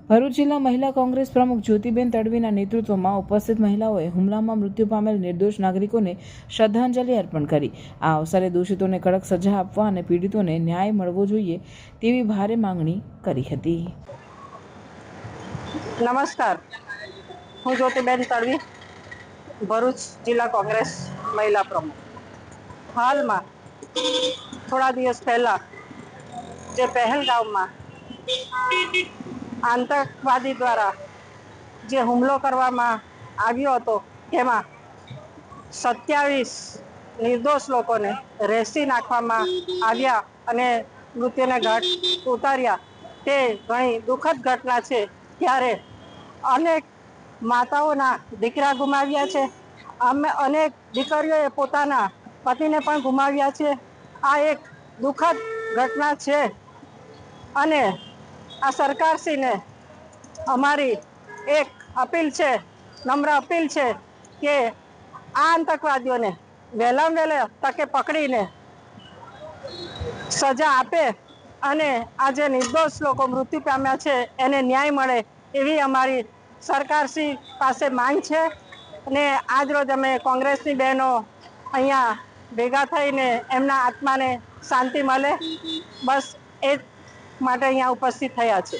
ભરૂચ જિલ્લા મહિલા કોંગ્રેસ પ્રમુખ જ્યોતિબેન તડવીના નેતૃત્વમાં ઉપસ્થિત મહિલાઓએ હુમલામાં મૃત્યુ પામેલ નિર્દોષ નાગરિકોને શ્રદ્ધાંજલિ અર્પણ કરી। આ અવસરે દોષિતોને કડક સજા આપવા અને પીડિતોને ન્યાય મળવો જોઈએ તેવી ભારે માંગણી કરી હતી। નમસ્કાર, હું જ્યોતિબેન તડવી, ભરૂચ જિલ્લા કોંગ્રેસ મહિલા પ્રમુખ। હાલમાં થોડા દિવસ પહેલા જે પહેલગામમાં આતંકવાદી દ્વારા જે હુમલો કરવામાં આવ્યો હતો તેમાં 27 નિર્દોષ લોકોને રેસી નાખવામાં આવ્યા અને મૃત્યુને ઘાટ ઉતાર્યા। તે ઘણી દુઃખદ ઘટના છે। ત્યારે અનેક માતાઓના દીકરા ગુમાવ્યા છે, અનેક દીકરીઓએ પોતાના પતિને પણ ગુમાવ્યા છે। આ એક દુઃખદ ઘટના છે અને આ સરકારશ્રીને અમારી એક અપીલ છે, નમ્ર અપીલ છે કે આ આતંકવાદીઓને વહેલામાં વહેલા તકે પકડીને સજા આપે અને આ જે નિર્દોષ લોકો મૃત્યુ પામ્યા છે એને ન્યાય મળે એવી અમારી સરકારશ્રી પાસે માંગ છે। અને આજ રોજ અમે કોંગ્રેસની બહેનો અહીંયા ભેગા થઈને એમના આત્માને શાંતિ મળે, બસ એ માટે અહીંયા ઉપસ્થિત થયા છે।